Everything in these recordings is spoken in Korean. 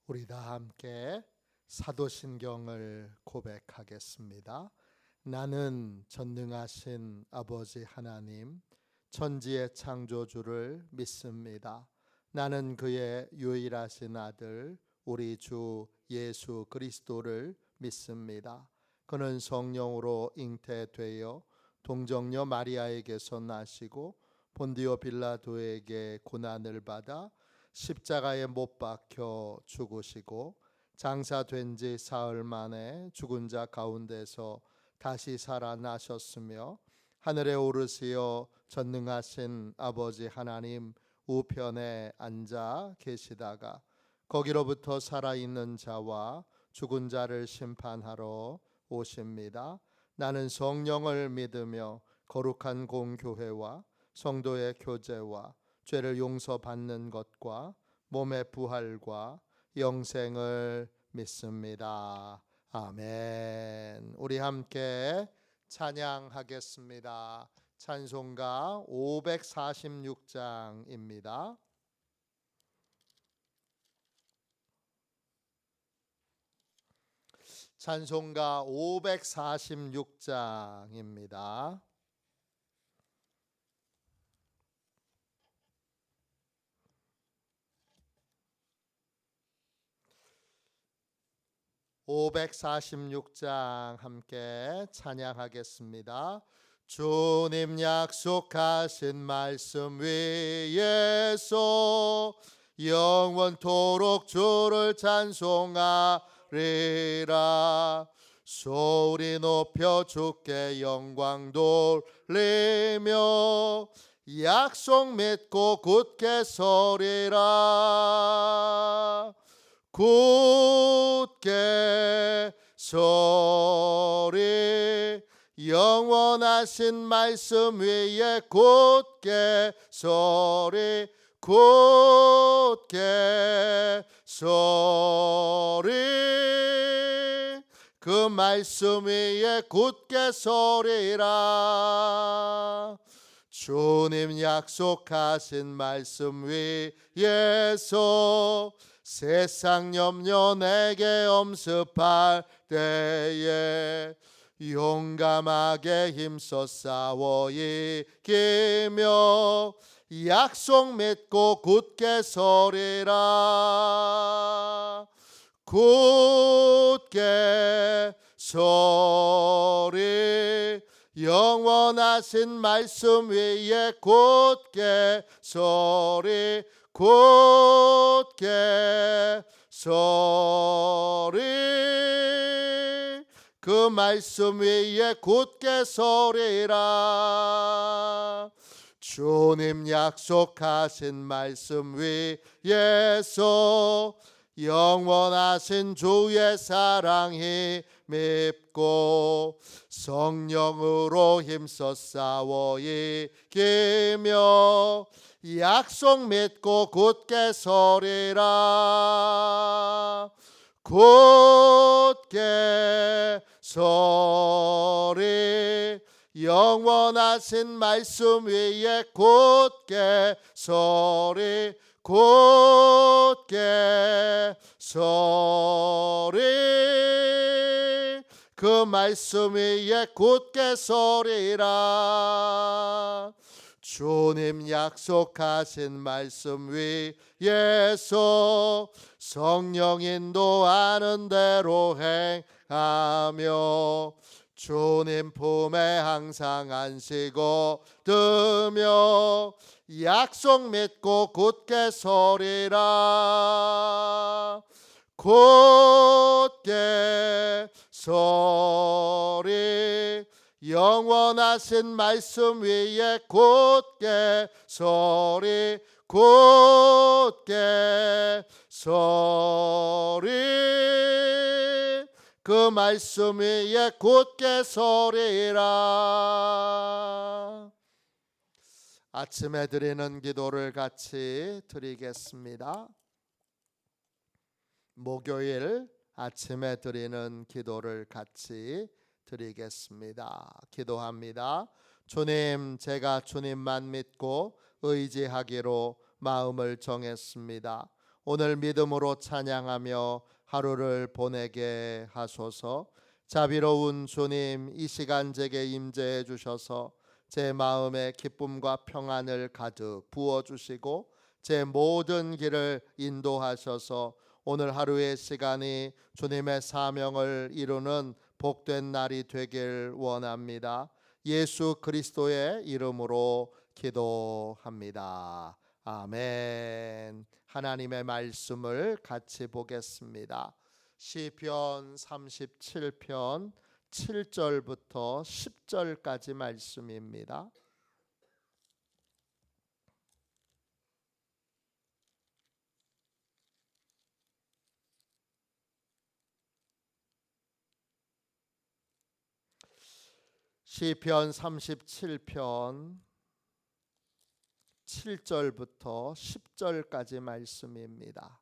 우리 다 함께 사도신경을 고백하겠습니다. 나는 전능하신 아버지 하나님, 천지의 창조주를 믿습니다. 나는 그의 유일하신 아들 우리 주 예수 그리스도를 믿습니다. 그는 성령으로 잉태되어 동정녀 마리아에게서 나시고 본디오 빌라도에게 고난을 받아 십자가에 못 박혀 죽으시고 장사된 지 사흘 만에 죽은 자 가운데서 다시 살아나셨으며 하늘에 오르시어 전능하신 아버지 하나님 우편에 앉아 계시다가 거기로부터 살아있는 자와 죽은 자를 심판하러 오십니다. 나는 성령을 믿으며 거룩한 공교회와 성도의 교제와 죄를 용서받는 것과 몸의 부활과 영생을 믿습니다. 아멘. 우리 함께 찬양하겠습니다. 찬송가 546장입니다. 찬송가 546장입니다. (546장) 함께 찬양하겠습니다. 주님 약속하신 말씀 위에서 영원토록 주를 찬송하리라. 소리 높여 주께 영광 돌리며 약속 믿고 굳게 서리라. 굳게 서리 영원하신 말씀 위에 굳게 서리 굳게 서리 그 말씀 위에 굳게 서리라. 주님 약속하신 말씀 위에서 세상 염려 내게 엄습할 때에 용감하게 힘써 싸워 이기며 약속 믿고 굳게 서리라. 굳게 서리 영원하신 말씀 위에 굳게 서리 굳게 서리 그 말씀 위에 굳게 서리라. 주님 약속하신 말씀 위에서 영원하신 주의 사랑이 밉고 성령으로 힘써 싸워 이기며 약속 믿고 굳게 서리라. 굳게 서리 영원하신 말씀 위에 굳게 서리 굳게 서리 그 말씀 위에 굳게 서리라. 주님 약속하신 말씀 위에서 성령 인도하는 대로 행하며 주님 품에 항상 안시고 드며 약속 믿고 굳게 서리라. 굳게 서리 영원하신 말씀 위에 굳게 서리 굳게 서리 그 말씀 위에 굳게 서리라. 아침에 드리는 기도를 같이 드리겠습니다. 목요일 아침에 드리는 기도를 같이 드리겠습니다. 기도합니다. 주님, 제가 주님만 믿고 의지하기로 마음을 정했습니다. 오늘 믿음으로 찬양하며 하루를 보내게 하소서. 자비로운 주님, 이 시간 제게 임재해 주셔서 제 마음에 기쁨과 평안을 가득 부어주시고 제 모든 길을 인도하셔서 오늘 하루의 시간이 주님의 사명을 이루는 복된 날이 되길 원합니다. 예수 그리스도의 이름으로 기도합니다. 아멘. 하나님의 말씀을 같이 보겠습니다. 시편 37편 7절부터 10절까지 말씀입니다. 시편 37편 7절부터 10절까지 말씀입니다.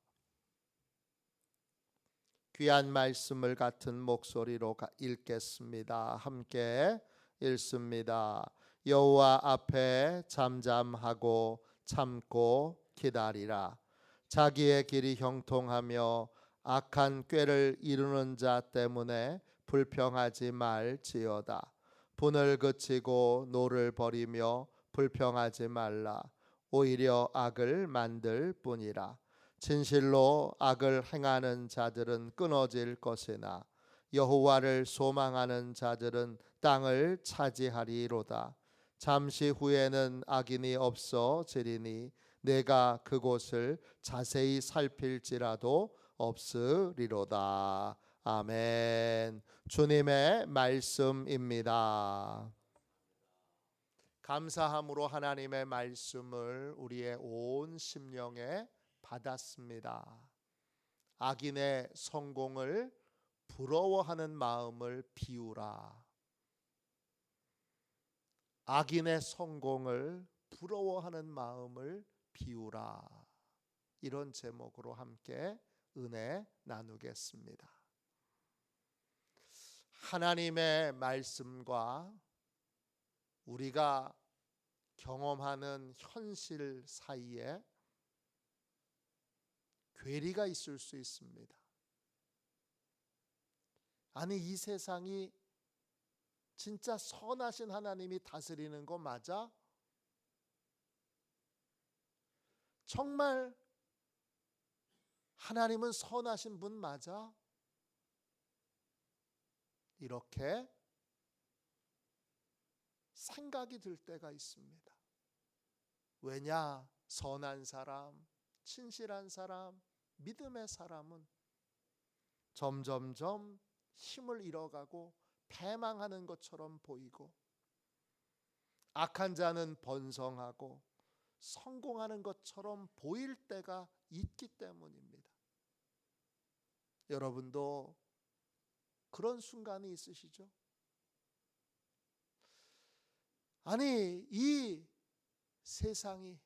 귀한 말씀을 같은 목소리로 읽겠습니다. 함께 읽습니다. 여호와 앞에 잠잠하고 참고 기다리라. 자기의 길이 형통하며 악한 꾀를 이루는 자 때문에 불평하지 말지어다. 분을 그치고 노를 버리며 불평하지 말라. 오히려 악을 만들 뿐이라. 진실로 악을 행하는 자들은 끊어질 것이나 여호와를 소망하는 자들은 땅을 차지하리로다. 잠시 후에는 악인이 없어지리니 내가 그곳을 자세히 살필지라도 없으리로다. 아멘. 주님의 말씀입니다. 감사함으로 하나님의 말씀을 우리의 온 심령에 받았습니다. 악인의 성공을 부러워하는 마음을 비우라. 악인의 성공을 부러워하는 마음을 비우라. 이런 제목으로 함께 은혜 나누겠습니다. 하나님의 말씀과 우리가 경험하는 현실 사이에 괴리가 있을 수 있습니다. 아니, 이 세상이 진짜 선하신 하나님이 다스리는 거 맞아? 정말 하나님은 선하신 분 맞아? 이렇게 생각이 들 때가 있습니다. 왜냐? 선한 사람, 친실한 사람, 믿음의 사람은 점점점 힘을 잃어가고 패망하는 것처럼 보이고, 악한 자는 번성하고 성공하는 것처럼 보일 때가 있기 때문입니다. 여러분도 그런 순간이 있으시죠? 아니, 이 세상이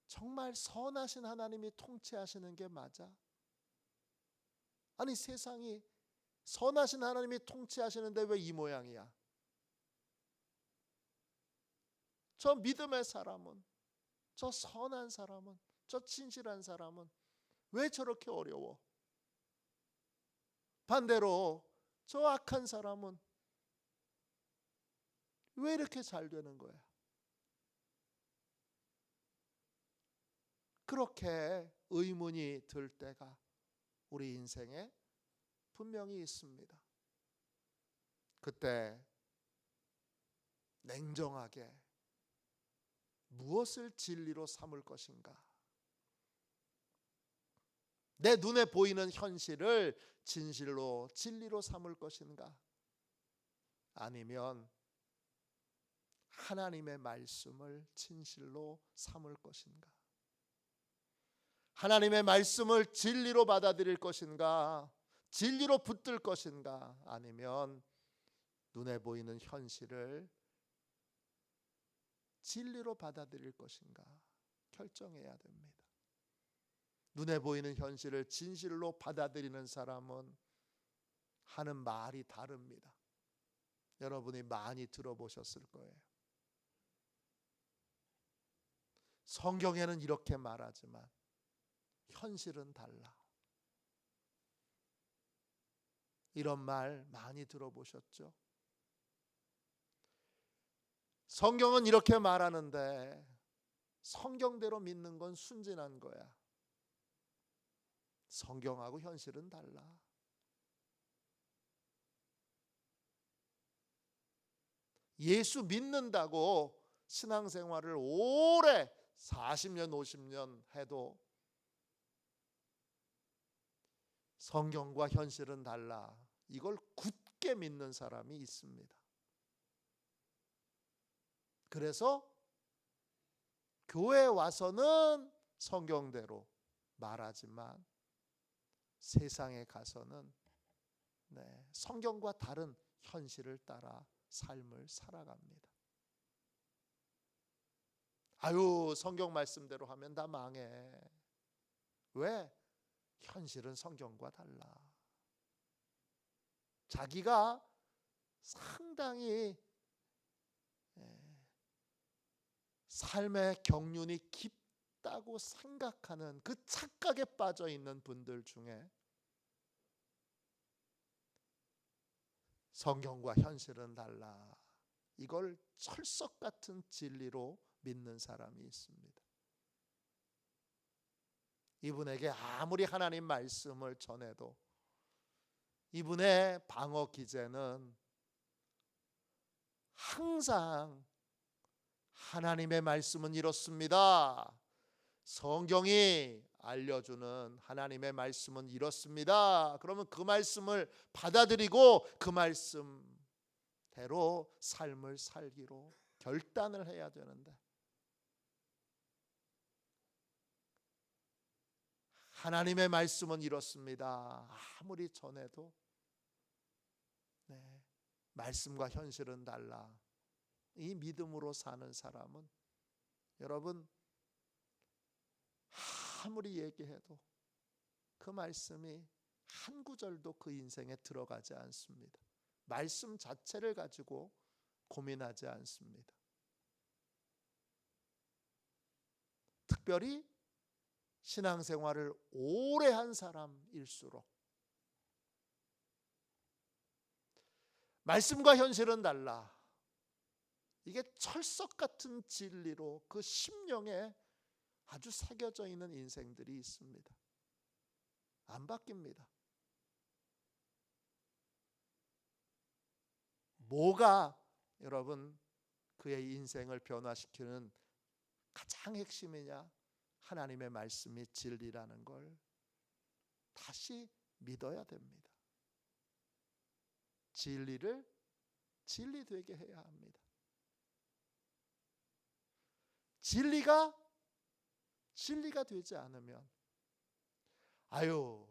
정말 선하신 하나님이 통치하시는 게 맞아? 아니, 세상이 선하신 하나님이 통치하시는데 왜 이 모양이야? 저 믿음의 사람은, 저 선한 사람은, 저 진실한 사람은 왜 저렇게 어려워? 반대로 저 악한 사람은 왜 이렇게 잘 되는 거야? 그렇게 의문이 들 때가 우리 인생에 분명히 있습니다. 그때 냉정하게 무엇을 진리로 삼을 것인가? 내 눈에 보이는 현실을 진실로, 진리로 삼을 것인가? 아니면 하나님의 말씀을 진실로 삼을 것인가? 하나님의 말씀을 진리로 받아들일 것인가? 진리로 붙들 것인가? 아니면 눈에 보이는 현실을 진리로 받아들일 것인가? 결정해야 됩니다. 눈에 보이는 현실을 진실로 받아들이는 사람은 하는 말이 다릅니다. 여러분이 많이 들어보셨을 거예요. 성경에는 이렇게 말하지만 현실은 달라. 이런 말 많이 들어보셨죠? 성경은 이렇게 말하는데 성경대로 믿는 건 순진한 거야. 성경하고 현실은 달라. 예수 믿는다고 신앙생활을 오래 40년, 50년 해도 성경과 현실은 달라. 이걸 굳게 믿는 사람이 있습니다. 그래서 교회에 와서는 성경대로 말하지만 세상에 가서는 성경과 다른 현실을 따라 삶을 살아갑니다. 아유, 성경 말씀대로 하면 다 망해. 왜? 현실은 성경과 달라. 자기가 상당히 삶의 경륜이 깊다고 생각하는 그 착각에 빠져 있는 분들 중에 성경과 현실은 달라. 이걸 철석 같은 진리로 믿는 사람이 있습니다. 이분에게 아무리 하나님 말씀을 전해도 이분의 방어 기제는 항상 하나님의 말씀은 이렇습니다. 성경이 알려주는 하나님의 말씀은 이렇습니다. 그러면 그 말씀을 받아들이고 그 말씀대로 삶을 살기로 결단을 해야 되는데 하나님의 말씀은 이렇습니다. 아무리 전해도 말씀과 현실은 달라. 이 믿음으로 사는 사람은 여러분 아무리 얘기해도 그 말씀이 한 구절도 그 인생에 들어가지 않습니다. 말씀 자체를 가지고 고민하지 않습니다. 특별히 신앙생활을 오래 한 사람일수록 말씀과 현실은 달라. 이게 철석 같은 진리로 그 심령에 아주 새겨져 있는 인생들이 있습니다. 안 바뀝니다. 뭐가 여러분 그의 인생을 변화시키는 가장 핵심이냐? 하나님의 말씀이 진리라는 걸 다시 믿어야 됩니다. 진리를 진리 되게 해야 합니다. 진리가 되지 않으면 아유,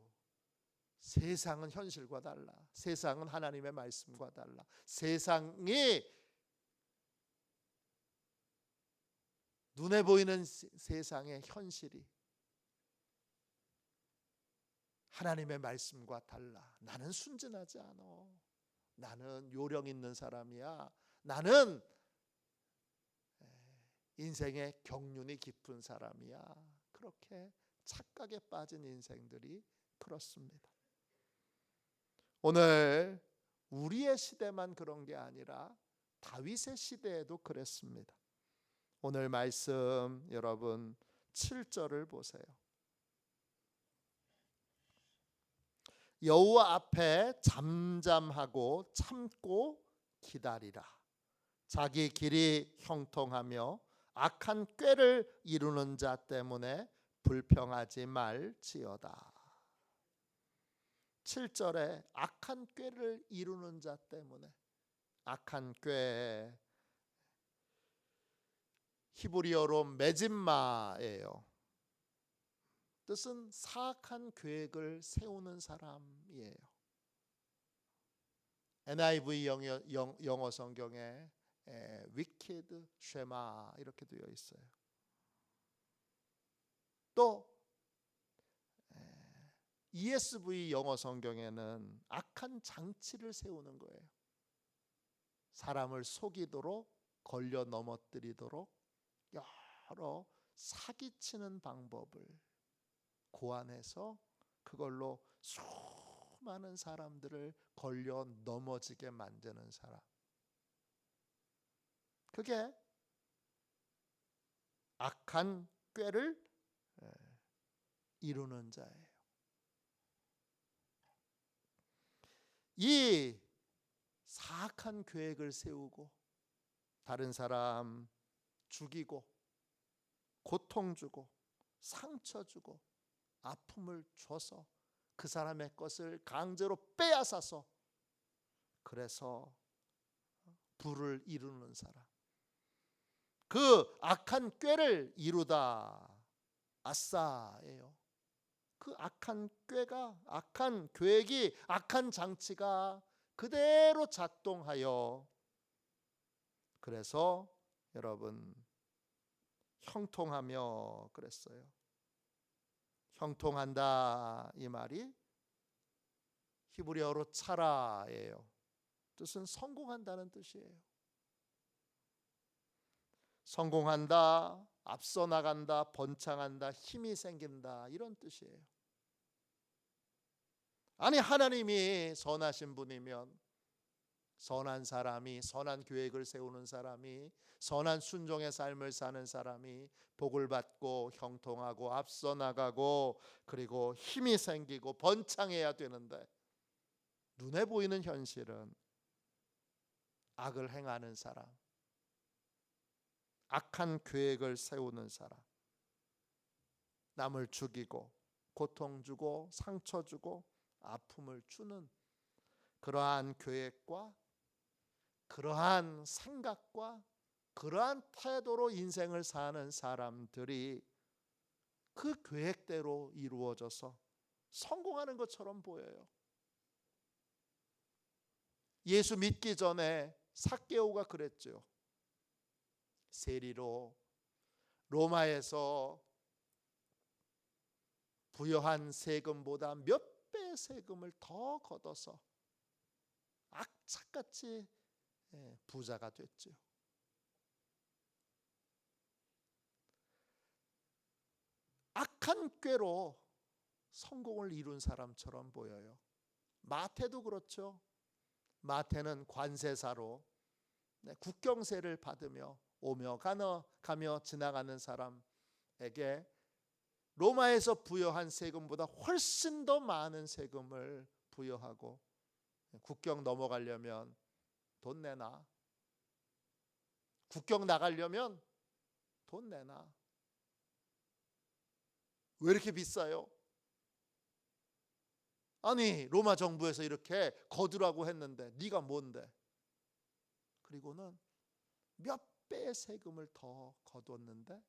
세상은 현실과 달라. 세상은 하나님의 말씀과 달라. 세상이 눈에 보이는 세상의 현실이 하나님의 말씀과 달라. 나는 순진하지 않아. 나는 요령 있는 사람이야. 나는 인생의 경륜이 깊은 사람이야. 그렇게 착각에 빠진 인생들이 그렇습니다. 오늘 우리의 시대만 그런 게 아니라 다윗의 시대에도 그랬습니다. 오늘 말씀 여러분 7절을 보세요. 여호와 앞에 잠잠하고 참고 기다리라. 자기 길이 형통하며 악한 꾀를 이루는 자 때문에 불평하지 말지어다. 7절에 악한 꾀를 이루는 자 때문에, 악한 꾀 히브리어로 메짐마예요. 뜻은 사악한 계획을 세우는 사람이에요. NIV 영어 성경에 wicked shema 이렇게 되어 있어요. 또 ESV 영어 성경에는 악한 장치를 세우는 거예요. 사람을 속이도록, 걸려 넘어뜨리도록 여러 사기치는 방법을, 고안해서 그걸로 수많은 사람들을 걸려 넘어지게 만드는 사람. 그게 악한 꾀를 이루는 자예요. 이 사악한 계획을 세우고 다른 사람 죽이고 고통 주고 상처 주고 아픔을 줘서 그 사람의 것을 강제로 빼앗아서 그래서 부를 이루는 사람. 그 악한 꾀를 이루다 아싸예요. 그 악한 꾀가, 악한 계획이, 악한 장치가 그대로 작동하여 그래서 여러분 형통하며 그랬어요. 형통한다 이 말이 히브리어로 차라예요. 뜻은 성공한다는 뜻이에요. 성공한다, 앞서 나간다, 번창한다, 힘이 생긴다 이런 뜻이에요. 아니 하나님이 선하신 분이면 선한 사람이, 선한 계획을 세우는 사람이, 선한 순종의 삶을 사는 사람이 복을 받고 형통하고 앞서 나가고 그리고 힘이 생기고 번창해야 되는데 눈에 보이는 현실은 악을 행하는 사람, 악한 계획을 세우는 사람, 남을 죽이고 고통 주고 상처 주고 아픔을 주는 그러한 계획과 그러한 생각과 그러한 태도로 인생을 사는 사람들이 그 계획대로 이루어져서 성공하는 것처럼 보여요. 예수 믿기 전에 삭개오가 그랬죠. 세리로 로마에서 부여한 세금보다 몇 배 세금을 더 걷어서 악착같이 부자가 됐죠. 악한 꾀로 성공을 이룬 사람처럼 보여요. 마태도 그렇죠. 마태는 관세사로 국경세를 받으며 오며 가며 지나가는 사람에게 로마에서 부여한 세금보다 훨씬 더 많은 세금을 부여하고 국경 넘어가려면 돈 내놔. 국경 나가려면 돈 내놔. 왜 이렇게 비싸요? 아니 로마 정부에서 이렇게 거두라고 했는데 네가 뭔데? 그리고는 몇 배의 세금을 더 거뒀는데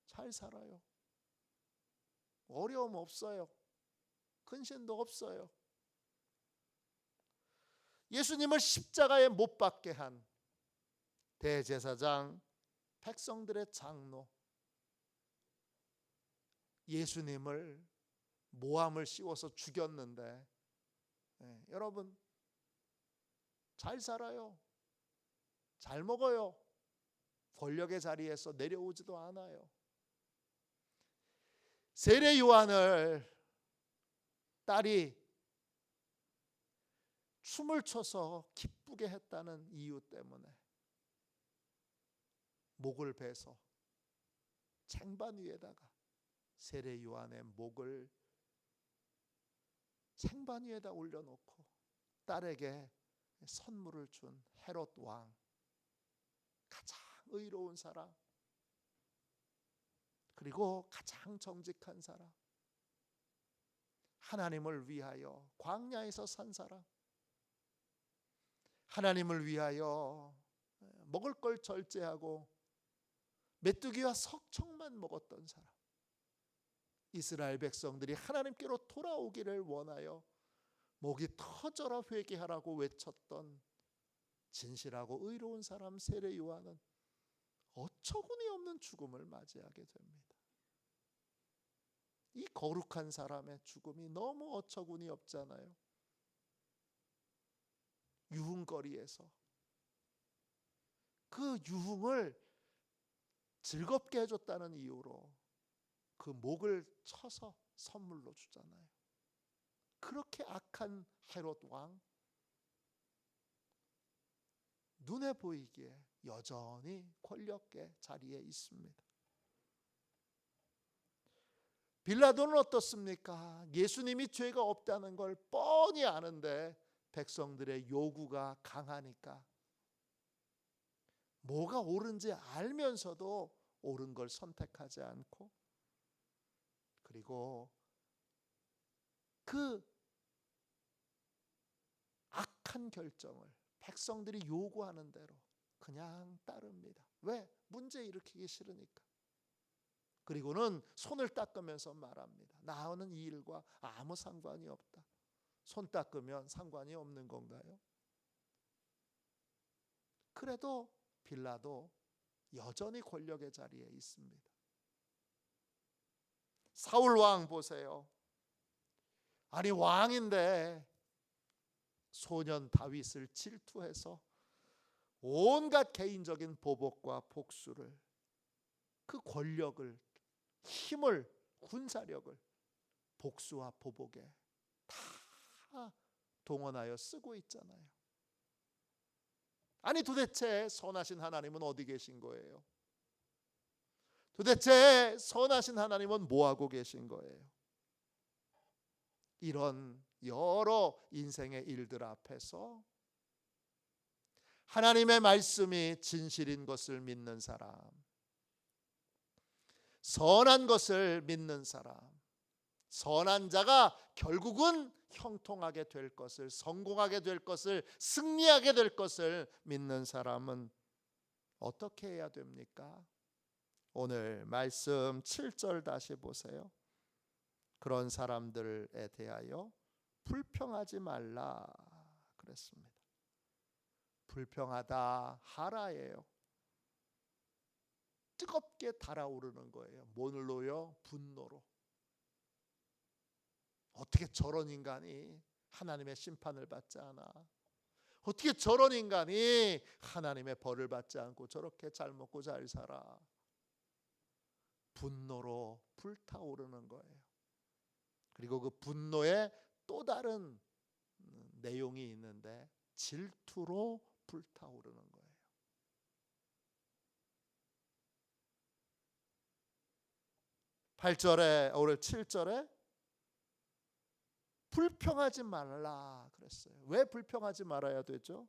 잘 살아요. 어려움 없어요. 근심도 없어요. 예수님을 십자가에 못 박게 한 대제사장, 백성들의 장로, 예수님을 모함을 씌워서 죽였는데 여러분 잘 살아요. 잘 먹어요. 권력의 자리에서 내려오지도 않아요. 세례 요한을 딸이 춤을 춰서 기쁘게 했다는 이유 때문에 목을 베서 쟁반 위에다가 세례 요한의 목을 쟁반 위에다 올려놓고 딸에게 선물을 준 헤롯 왕, 가장 의로운 사람, 그리고 가장 정직한 사람, 하나님을 위하여 광야에서 산 사람, 하나님을 위하여 먹을 걸 절제하고 메뚜기와 석청만 먹었던 사람, 이스라엘 백성들이 하나님께로 돌아오기를 원하여 목이 터져라 회개하라고 외쳤던 진실하고 의로운 사람 세례 요한은 어처구니 없는 죽음을 맞이하게 됩니다. 이 거룩한 사람의 죽음이 너무 어처구니 없잖아요. 유흥거리에서 그 유흥을 즐겁게 해줬다는 이유로 그 목을 쳐서 선물로 주잖아요. 그렇게 악한 헤롯 왕, 눈에 보이기에 여전히 권력의 자리에 있습니다. 빌라도는 어떻습니까? 예수님이 죄가 없다는 걸 뻔히 아는데 백성들의 요구가 강하니까 뭐가 옳은지 알면서도 옳은 걸 선택하지 않고, 그리고 그 악한 결정을 백성들이 요구하는 대로 그냥 따릅니다. 왜? 문제 일으키기 싫으니까. 그리고는 손을 닦으면서 말합니다. 나는 이 일과 아무 상관이 없다. 손 닦으면 상관이 없는 건가요? 그래도 빌라도 여전히 권력의 자리에 있습니다. 사울 왕 보세요. 아니 왕인데 소년 다윗을 질투해서 온갖 개인적인 보복과 복수를, 그 권력을, 힘을, 군사력을 복수와 보복에 다 동원하여 쓰고 있잖아요. 아니 도대체 선하신 하나님은 어디 계신 거예요? 도대체 선하신 하나님은 뭐하고 계신 거예요? 이런 여러 인생의 일들 앞에서 하나님의 말씀이 진실인 것을 믿는 사람, 선한 것을 믿는 사람, 선한 자가 결국은 형통하게 될 것을, 성공하게 될 것을, 승리하게 될 것을 믿는 사람은 어떻게 해야 됩니까? 오늘 말씀 7절 다시 보세요. 그런 사람들에 대하여 불평하지 말라 그랬습니다. 불평하다 하라예요. 뜨겁게 달아오르는 거예요. 뭘로요? 분노로. 어떻게 저런 인간이 하나님의 심판을 받지 않아? 어떻게 저런 인간이 하나님의 벌을 받지 않고 저렇게 잘 먹고 잘 살아? 분노로 불타오르는 거예요. 그리고 그 분노에 또 다른 내용이 있는데 질투로 불타오르는 거예요. 8절에 오늘 7절에 불평하지 말라 그랬어요. 왜 불평하지 말아야 되죠?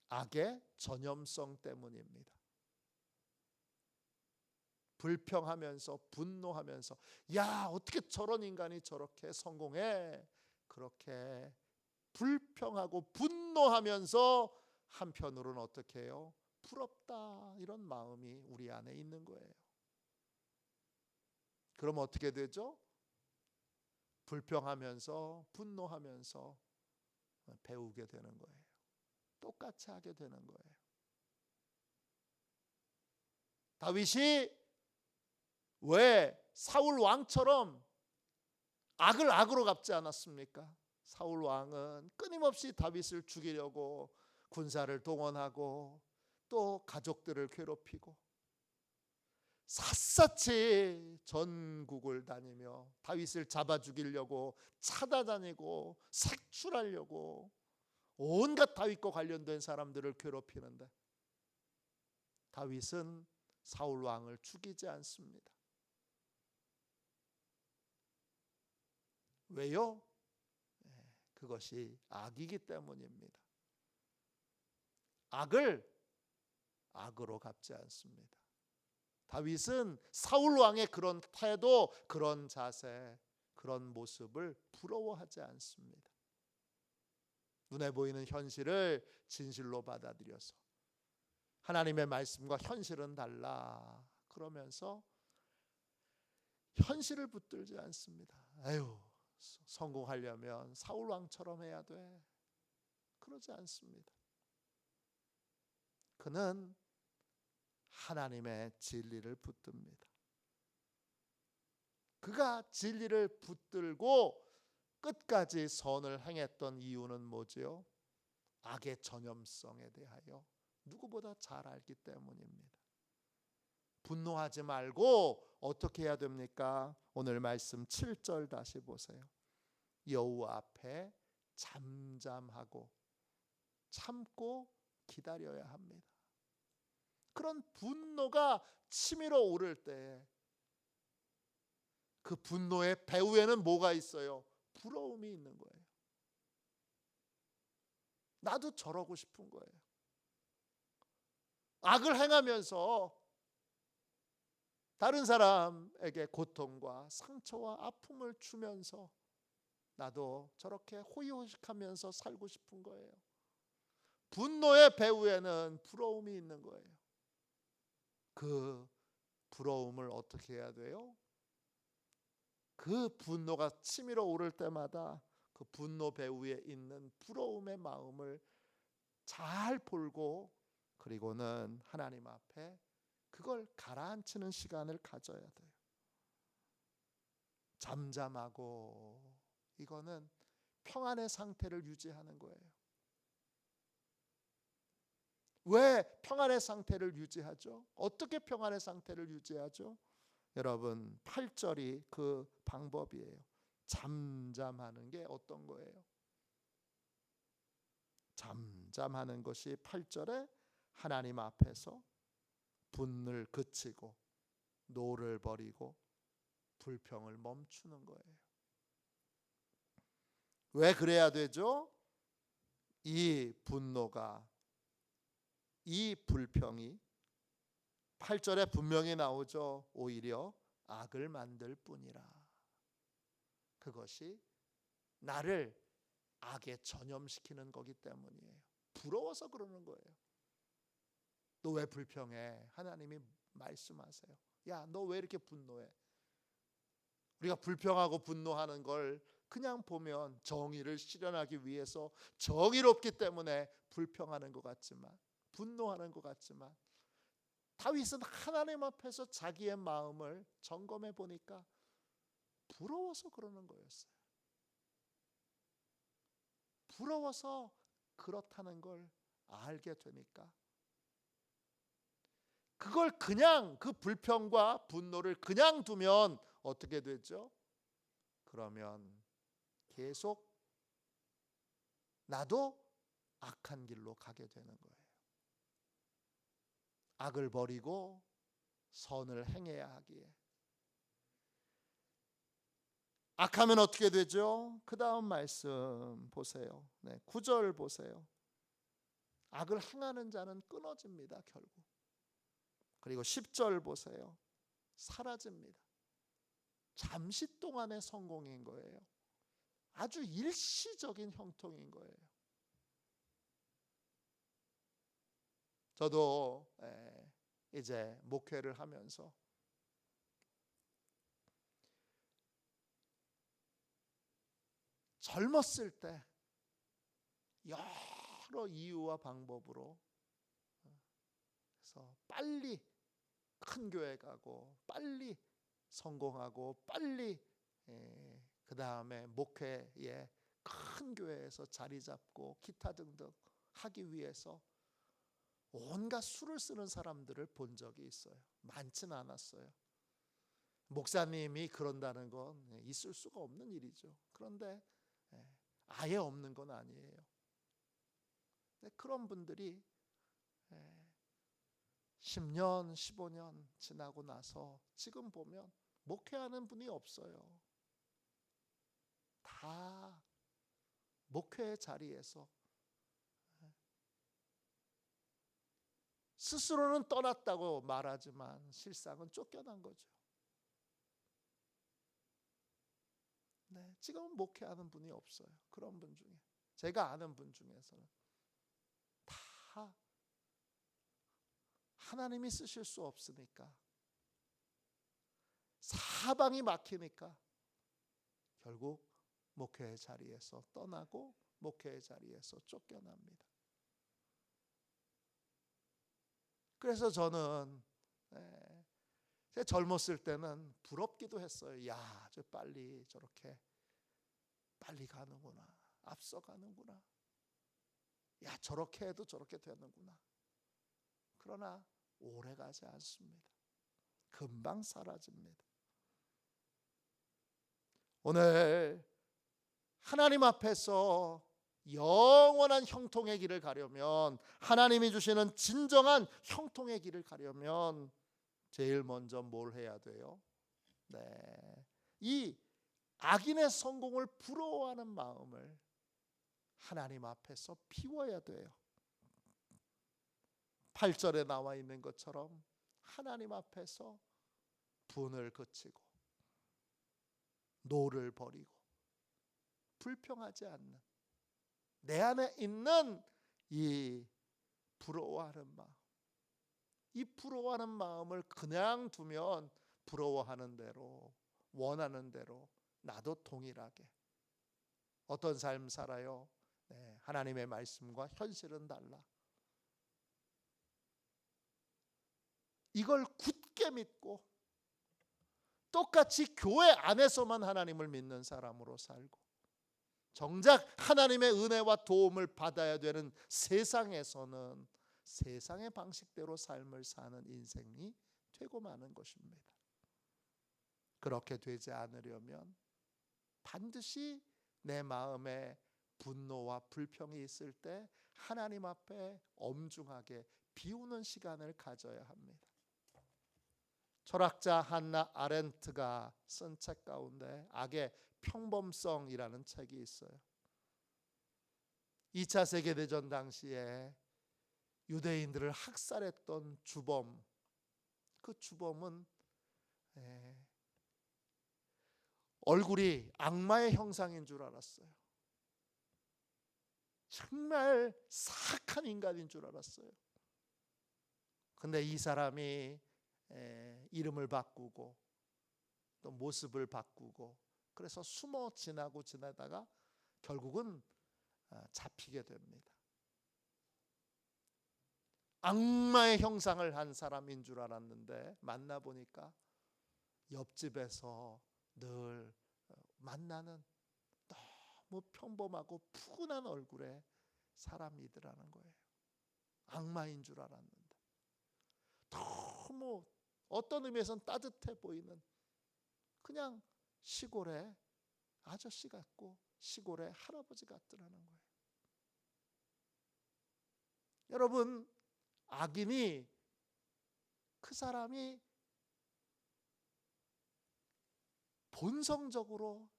악의 전염성 때문입니다. 불평하면서 분노하면서 야 어떻게 저런 인간이 저렇게 성공해, 그렇게 불평하고 분노하면서 한편으로는 어떻게 해요? 부럽다, 이런 마음이 우리 안에 있는 거예요. 그럼 어떻게 되죠? 불평하면서 분노하면서 배우게 되는 거예요. 똑같이 하게 되는 거예요. 다윗이 왜 사울 왕처럼 악을 악으로 갚지 않았습니까? 사울 왕은 끊임없이 다윗을 죽이려고 군사를 동원하고 또 가족들을 괴롭히고 샅샅이 전국을 다니며 다윗을 잡아 죽이려고 찾아다니고 색출하려고 온갖 다윗과 관련된 사람들을 괴롭히는데 다윗은 사울 왕을 죽이지 않습니다. 왜요? 그것이 악이기 때문입니다. 악을 악으로 갚지 않습니다. 다윗은 사울 왕의 그런 태도, 그런 자세, 그런 모습을 부러워하지 않습니다. 눈에 보이는 현실을 진실로 받아들여서 하나님의 말씀과 현실은 달라 그러면서 현실을 붙들지 않습니다. 아유, 성공하려면 사울 왕처럼 해야 돼. 그러지 않습니다. 그는 하나님의 진리를 붙듭니다. 그가 진리를 붙들고 끝까지 선을 행했던 이유는 뭐지요? 악의 전염성에 대하여 누구보다 잘 알기 때문입니다. 분노하지 말고 어떻게 해야 됩니까? 오늘 말씀 7절 다시 보세요. 여호와 앞에 잠잠하고 참고 기다려야 합니다. 그런 분노가 치밀어 오를 때 그 분노의 배후에는 뭐가 있어요? 부러움이 있는 거예요. 나도 저러고 싶은 거예요. 악을 행하면서 다른 사람에게 고통과 상처와 아픔을 주면서 나도 저렇게 호의호식하면서 살고 싶은 거예요. 분노의 배후에는 부러움이 있는 거예요. 그 부러움을 어떻게 해야 돼요? 그 분노가 치밀어 오를 때마다 그 분노 배후에 있는 부러움의 마음을 잘 볼고, 그리고는 하나님 앞에 그걸 가라앉히는 시간을 가져야 돼요. 잠잠하고, 이거는 평안의 상태를 유지하는 거예요. 왜 평안의 상태를 유지하죠? 어떻게 평안의 상태를 유지하죠? 여러분, 8절이 그 방법이에요. 잠잠하는 게 어떤 거예요? 잠잠하는 것이 8절에 하나님 앞에서 분을 그치고 노를 버리고 불평을 멈추는 거예요. 왜 그래야 되죠? 이 분노가, 이 불평이 8절에 분명히 나오죠. 오히려 악을 만들 뿐이라. 그것이 나를 악에 전염시키는 거기 때문이에요. 부러워서 그러는 거예요. 너 왜 불평해? 하나님이 말씀하세요. 야, 너 왜 이렇게 분노해? 우리가 불평하고 분노하는 걸 그냥 보면 정의를 실현하기 위해서 정의롭기 때문에 불평하는 것 같지만, 분노하는 것 같지만, 다윗은 하나님 앞에서 자기의 마음을 점검해 보니까 부러워서 그러는 거였어요. 부러워서 그렇다는 걸 알게 되니까 그걸 그냥, 그 불평과 분노를 그냥 두면 어떻게 되죠? 그러면 계속 나도 악한 길로 가게 되는 거예요. 악을 버리고 선을 행해야 하기에. 악하면 어떻게 되죠? 그 다음 말씀 보세요. 9절 보세요. 악을 행하는 자는 끊어집니다, 결국. 그리고 10절 보세요. 사라집니다. 잠시 동안의 성공인 거예요. 아주 일시적인 형통인 거예요. 저도 이제 목회를 하면서 젊었을 때 여러 이유와 방법으로 그래서 빨리 큰 교회 가고 빨리 성공하고 빨리 그 다음에 목회에 큰 교회에서 자리 잡고 기타 등등 하기 위해서 온갖 수를 쓰는 사람들을 본 적이 있어요. 많지는 않았어요. 목사님이 그런다는 건 있을 수가 없는 일이죠. 그런데 아예 없는 건 아니에요. 그런 분들이 10년, 15년 지나고 나서 지금 보면 목회하는 분이 없어요. 다 목회의 자리에서 스스로는 떠났다고 말하지만 실상은 쫓겨난 거죠. 지금은 목회하는 분이 없어요. 그런 분 중에, 제가 아는 분 중에서는 다 하나님이 쓰실 수 없으니까, 사방이 막히니까 결국 목회의 자리에서 떠나고 목회의 자리에서 쫓겨납니다. 그래서 저는 제 젊었을 때는 부럽기도 했어요. 야, 저 빨리 저렇게 빨리 가는구나, 앞서가는구나. 야, 저렇게 해도 저렇게 되는구나. 그러나 오래 가지 않습니다. 금방 사라집니다. 오늘 하나님 앞에서 영원한 형통의 길을 가려면, 하나님이 주시는 진정한 형통의 길을 가려면 제일 먼저 뭘 해야 돼요? 네, 이 악인의 성공을 부러워하는 마음을 하나님 앞에서 비워야 돼요. 8절에 나와 있는 것처럼 하나님 앞에서 분을 그치고 노를 버리고 불평하지 않는 내 안에 있는 이 부러워하는 마음, 이 부러워하는 마음을 그냥 두면 부러워하는 대로, 원하는 대로 나도 동일하게 어떤 삶 살아요? 네, 하나님의 말씀과 현실은 달라. 이걸 굳게 믿고 똑같이 교회 안에서만 하나님을 믿는 사람으로 살고, 정작 하나님의 은혜와 도움을 받아야 되는 세상에서는 세상의 방식대로 삶을 사는 인생이 되고 마는 것입니다. 그렇게 되지 않으려면 반드시 내 마음에 분노와 불평이 있을 때 하나님 앞에 엄중하게 비우는 시간을 가져야 합니다. 철학자 한나 아렌트가 쓴 책 가운데 악의 평범성이라는 책이 있어요. 2차 세계대전 당시에 유대인들을 학살했던 주범, 그 주범은 얼굴이 악마의 형상인 줄 알았어요. 정말 사악한 인간인 줄 알았어요. 근데 이 사람이 이름을 바꾸고 또 모습을 바꾸고 그래서 숨어 지나다가 결국은 잡히게 됩니다. 악마의 형상을 한 사람인 줄 알았는데 만나보니까 옆집에서 늘 만나는 너무 평범하고 푸근한 얼굴의 사람이더라는 거예요. 악마인 줄 알았는데 너무 어떤 의미에서는 따뜻해 보이는 그냥 시골의 아저씨 같고 시골의 할아버지 같더라는 거예요. 여러분, 악인이 그 사람이 본성적으로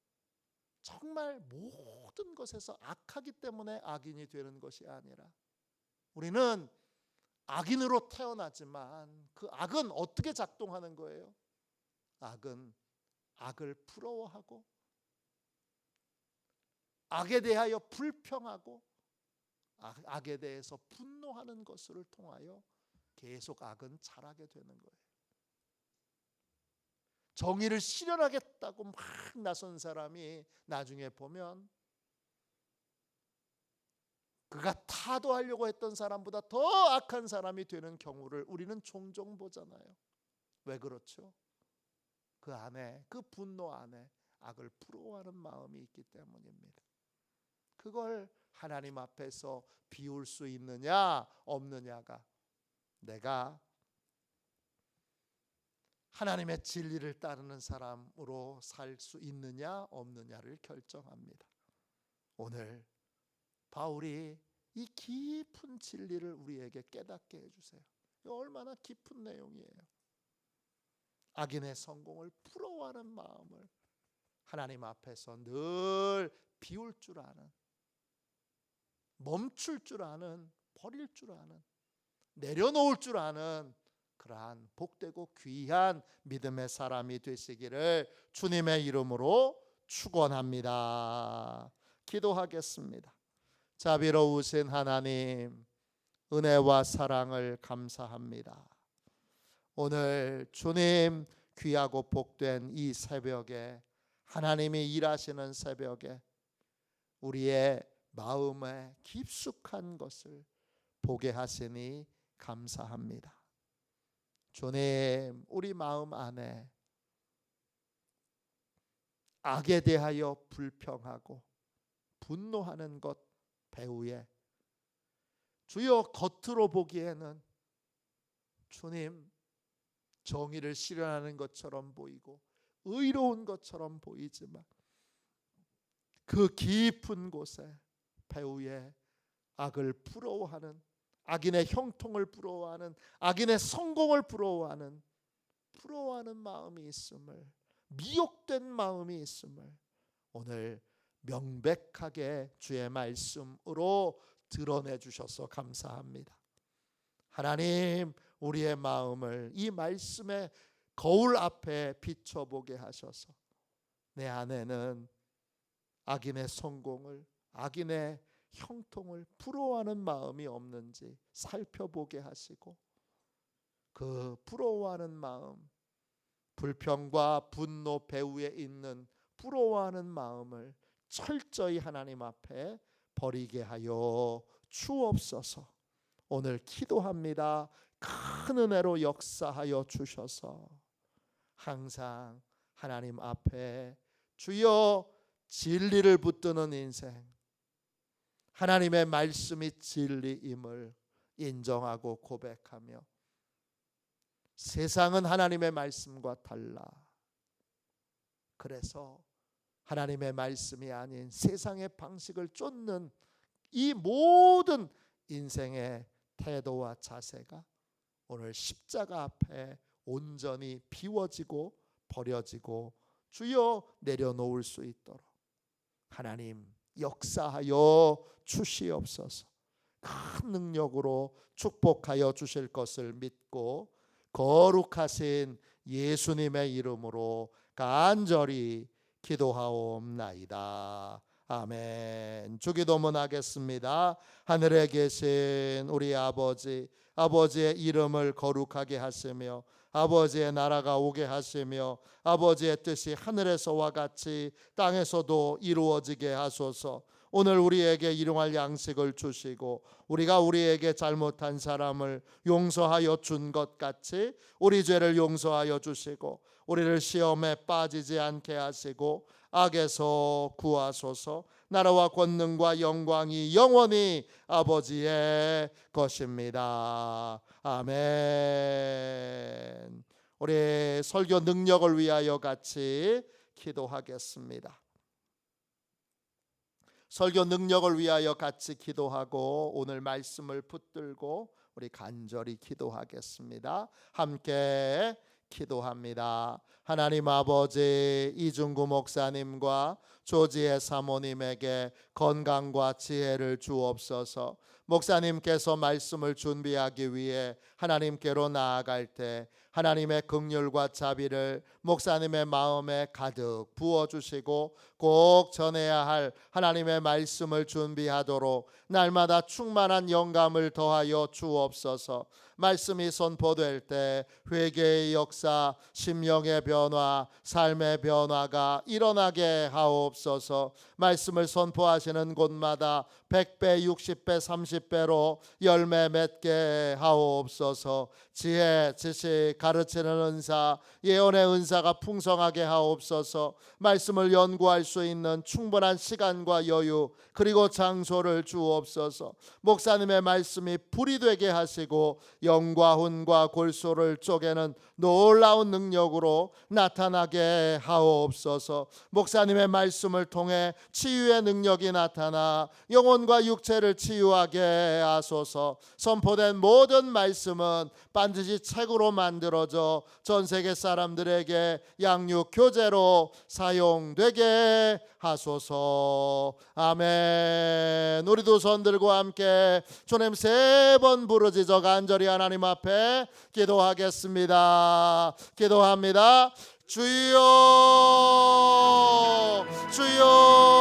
정말 모든 것에서 악하기 때문에 악인이 되는 것이 아니라, 우리는 악인으로 태어나지만 그 악은 어떻게 작동하는 거예요? 악은 악을 부러워하고 악에 대하여 불평하고 악에 대해서 분노하는 것을 통하여 계속 악은 자라게 되는 거예요. 정의를 실현하겠다고 막 나선 사람이 나중에 보면 그가 타도하려고 했던 사람보다 더 악한 사람이 되는 경우를 우리는 종종 보잖아요. 왜 그렇죠? 그 안에, 그 분노 안에 악을 부러워하는 마음이 있기 때문입니다. 그걸 하나님 앞에서 비울 수 있느냐 없느냐가 내가 하나님의 진리를 따르는 사람으로 살 수 있느냐 없느냐를 결정합니다. 오늘 바울이 이 깊은 진리를 우리에게 깨닫게 해주세요. 이거 얼마나 깊은 내용이에요. 악인의 성공을 부러워하는 마음을 하나님 앞에서 늘 비울 줄 아는, 멈출 줄 아는, 버릴 줄 아는, 내려놓을 줄 아는 그러한 복되고 귀한 믿음의 사람이 되시기를 주님의 이름으로 축원합니다. 기도하겠습니다. 자비로우신 하나님, 은혜와 사랑을 감사합니다. 오늘 주님 귀하고 복된 이 새벽에, 하나님이 일하시는 새벽에 우리의 마음에 깊숙한 것을 보게 하시니 감사합니다. 주님, 우리 마음 안에 악에 대하여 불평하고 분노하는 것 배후에 주여 겉으로 보기에는 주님 정의를 실현하는 것처럼 보이고 의로운 것처럼 보이지만 그 깊은 곳에 배후에 악을 부러워하는, 악인의 형통을 부러워하는, 악인의 성공을 부러워하는 마음이 있음을, 미혹된 마음이 있음을 오늘 명백하게 주의 말씀으로 드러내 주셔서 감사합니다. 하나님, 우리의 마음을 이 말씀의 거울 앞에 비춰보게 하셔서 내 안에는 악인의 성공을, 악인의 형통을 부러워하는 마음이 없는지 살펴보게 하시고, 그 부러워하는 마음, 불평과 분노 배후에 있는 부러워하는 마음을 철저히 하나님 앞에 버리게 하여 주옵소서. 오늘 기도합니다. 큰 은혜로 역사하여 주셔서 항상 하나님 앞에 주여 진리를 붙드는 인생, 하나님의 말씀이 진리임을 인정하고 고백하며, 세상은 하나님의 말씀과 달라, 그래서 하나님의 말씀이 아닌 세상의 방식을 쫓는 이 모든 인생의 태도와 자세가 오늘 십자가 앞에 온전히 비워지고 버려지고 주여 내려놓을 수 있도록 하나님 역사하여 주시옵소서. 큰 능력으로 축복하여 주실 것을 믿고 거룩하신 예수님의 이름으로 간절히 기도하옵나이다. 아멘. 주기도문 하겠습니다. 하늘에 계신 우리 아버지, 아버지의 이름을 거룩하게 하시며 아버지의 나라가 오게 하시며 아버지의 뜻이 하늘에서와 같이 땅에서도 이루어지게 하소서. 오늘 우리에게 일용할 양식을 주시고 우리가 우리에게 잘못한 사람을 용서하여 준 것 같이 우리 죄를 용서하여 주시고 우리를 시험에 빠지지 않게 하시고 악에서 구하소서. 나라와 권능과 영광이 영원히 아버지의 것입니다. 아멘. 우리 설교 능력을 위하여 같이 기도하겠습니다. 설교 능력을 위하여 같이 기도하고 오늘 말씀을 붙들고 우리 간절히 기도하겠습니다. 함께 기도합니다. 하나님 아버지, 이중구 목사님과 조지혜 사모님에게 건강과 지혜를 주옵소서. 목사님께서 말씀을 준비하기 위해 하나님께로 나아갈 때 하나님의 긍휼과 자비를 목사님의 마음에 가득 부어주시고 꼭 전해야 할 하나님의 말씀을 준비하도록 날마다 충만한 영감을 더하여 주옵소서. 말씀이 선포될 때 회개의 역사, 심령의 변화, 삶의 변화가 일어나게 하옵소서. 말씀을 선포하시는 곳마다 100배, 60배, 30배로 열매 맺게 하옵소서. 지혜, 지식, 가르치는 은사, 예언의 은사가 풍성하게 하옵소서. 말씀을 연구할 수 있는 충분한 시간과 여유 그리고 장소를 주옵소서. 목사님의 말씀이 불이 되게 하시고 영과 혼과 골소를 쪼개는 놀라운 능력으로 나타나게 하옵소서. 목사님의 말씀을 통해 치유의 능력이 나타나 영혼과 육체를 치유하게 하소서. 선포된 모든 말씀은 반드시 책으로 만들어져 전 세계 사람들에게 양육 교재로 사용되게 하소서. 아멘. 우리 두 손 들고 함께 주님 3번 부르짖어 간절히 하나님 앞에 기도하겠습니다. 기도합니다. 주여, 주여.